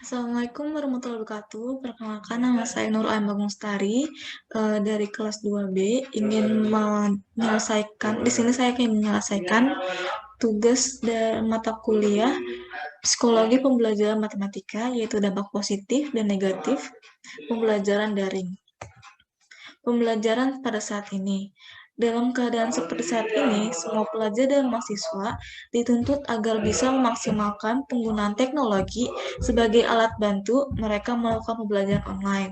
Assalamualaikum warahmatullahi wabarakatuh. Perkenalkan, nama saya Nur Ain Bagustari dari kelas 2B. Ingin menyelesaikan, di sini saya ingin menyelesaikan tugas dan mata kuliah psikologi pembelajaran matematika, yaitu dampak positif dan negatif pembelajaran daring. Pembelajaran pada saat ini. Dalam keadaan seperti saat ini, semua pelajar dan mahasiswa dituntut agar bisa memaksimalkan penggunaan teknologi sebagai alat bantu mereka melakukan pembelajaran online.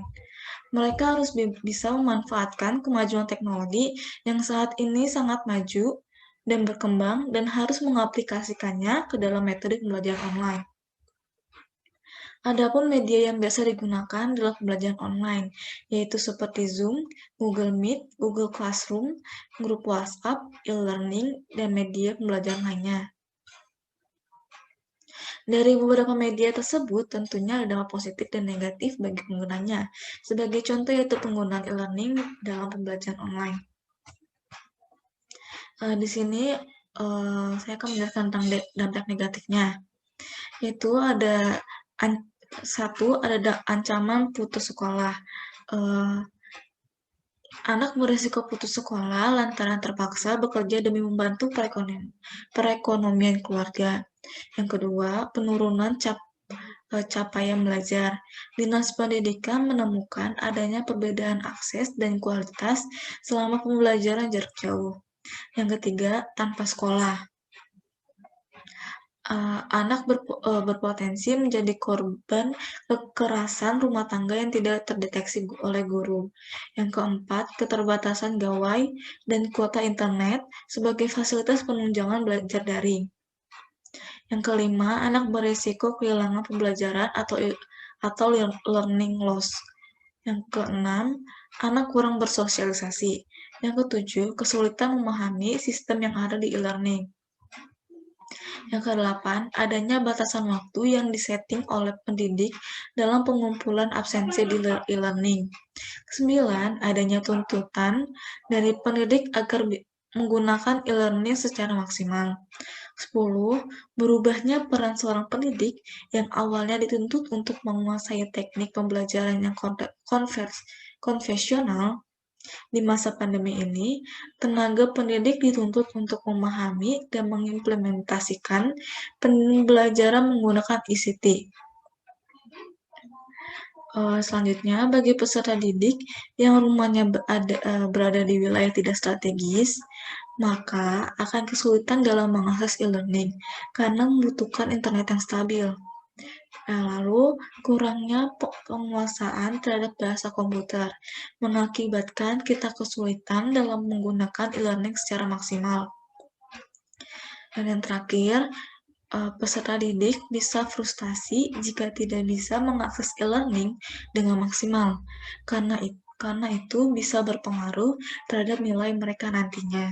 Mereka harus bisa memanfaatkan kemajuan teknologi yang saat ini sangat maju dan berkembang dan harus mengaplikasikannya ke dalam metode pembelajaran online. Adapun media yang biasa digunakan dalam pembelajaran online, yaitu seperti Zoom, Google Meet, Google Classroom, grup WhatsApp, e-learning, dan media pembelajaran lainnya. Dari beberapa media tersebut, tentunya ada dampak positif dan negatif bagi penggunanya. Sebagai contoh yaitu penggunaan e-learning dalam pembelajaran online. Di sini saya akan menjelaskan tentang dampak negatifnya, yaitu ada ancaman putus sekolah. Anak berisiko putus sekolah lantaran terpaksa bekerja demi membantu perekonomian keluarga. Yang kedua, penurunan capaian belajar. Dinas Pendidikan menemukan adanya perbedaan akses dan kualitas selama pembelajaran jarak jauh. Yang ketiga, tanpa sekolah. Anak berpotensi menjadi korban kekerasan rumah tangga yang tidak terdeteksi oleh guru. Yang keempat, keterbatasan gawai dan kuota internet sebagai fasilitas penunjang belajar daring. Yang kelima, anak berisiko kehilangan pembelajaran atau learning loss. Yang keenam, anak kurang bersosialisasi. Yang ketujuh, kesulitan memahami sistem yang ada di e-learning. Yang kedelapan, adanya batasan waktu yang disetting oleh pendidik dalam pengumpulan absensi di e-learning. Kesembilan, adanya tuntutan dari pendidik agar menggunakan e-learning secara maksimal. 10. Berubahnya peran seorang pendidik yang awalnya dituntut untuk menguasai teknik pembelajaran yang konvensional. Di masa pandemi ini, tenaga pendidik dituntut untuk memahami dan mengimplementasikan pembelajaran menggunakan ICT. Selanjutnya, bagi peserta didik yang rumahnya berada di wilayah tidak strategis, maka akan kesulitan dalam mengakses e-learning karena membutuhkan internet yang stabil. Lalu, kurangnya penguasaan terhadap bahasa komputer mengakibatkan kita kesulitan dalam menggunakan e-learning secara maksimal. Dan yang terakhir, peserta didik bisa frustasi jika tidak bisa mengakses e-learning dengan maksimal, karena itu bisa berpengaruh terhadap nilai mereka nantinya.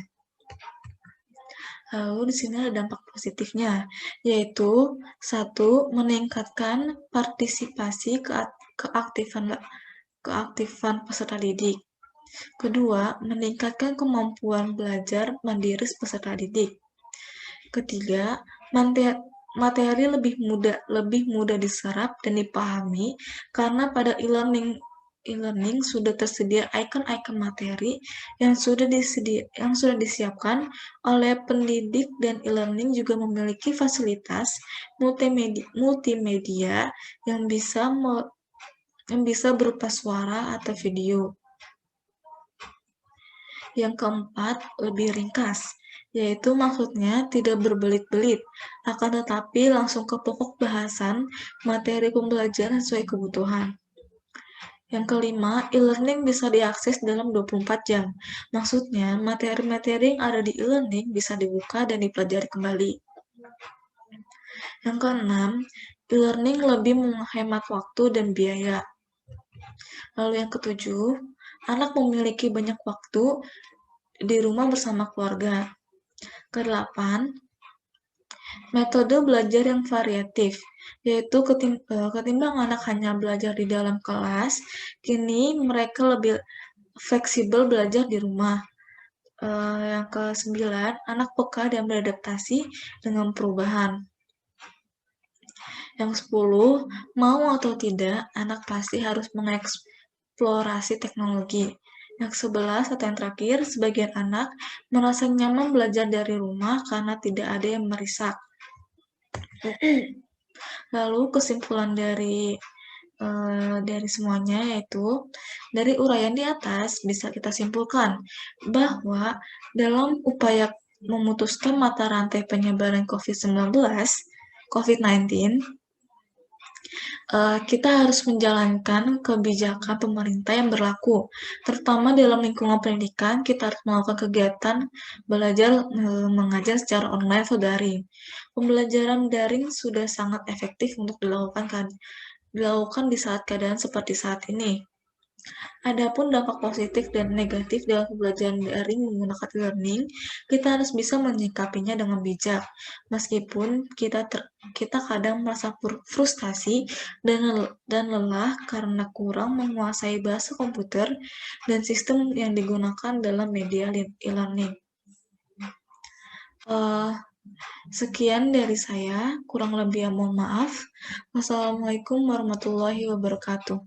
Lalu di sini ada dampak positifnya, yaitu 1. Meningkatkan partisipasi keaktifan peserta didik. Kedua, meningkatkan kemampuan belajar mandiri peserta didik. Ketiga, materi lebih mudah diserap dan dipahami karena pada e-learning sudah tersedia icon-icon materi yang sudah disiapkan oleh pendidik, dan e-learning juga memiliki fasilitas multimedia yang bisa berupa suara atau video. Yang keempat, lebih ringkas, yaitu maksudnya tidak berbelit-belit, akan tetapi langsung ke pokok bahasan materi pembelajaran sesuai kebutuhan. Yang kelima, e-learning bisa diakses dalam 24 jam. Maksudnya, materi-materi yang ada di e-learning bisa dibuka dan dipelajari kembali. Yang keenam, e-learning lebih menghemat waktu dan biaya. Lalu yang ketujuh, anak memiliki banyak waktu di rumah bersama keluarga. Kedelapan, metode belajar yang variatif, yaitu ketimbang anak hanya belajar di dalam kelas, kini mereka lebih fleksibel belajar di rumah. Yang ke-9, anak peka dan beradaptasi dengan perubahan. Yang 10, mau atau tidak, anak pasti harus mengeksplorasi teknologi. Yang 11 atau yang terakhir, sebagian anak merasa nyaman belajar dari rumah karena tidak ada yang merisak. Lalu kesimpulan dari semuanya yaitu dari uraian di atas bisa kita simpulkan bahwa dalam upaya memutuskan mata rantai penyebaran COVID-19, kita harus menjalankan kebijakan pemerintah yang berlaku, terutama dalam lingkungan pendidikan. Kita harus melakukan kegiatan belajar mengajar secara online atau daring. Pembelajaran daring sudah sangat efektif untuk dilakukan di saat keadaan seperti saat ini. Adapun dampak positif dan negatif dalam pembelajaran daring menggunakan e-learning, kita harus bisa menyikapinya dengan bijak. Meskipun kita kadang merasa frustasi dan lelah karena kurang menguasai bahasa komputer dan sistem yang digunakan dalam media e-learning. Sekian dari saya, kurang lebih mohon maaf. Wassalamualaikum warahmatullahi wabarakatuh.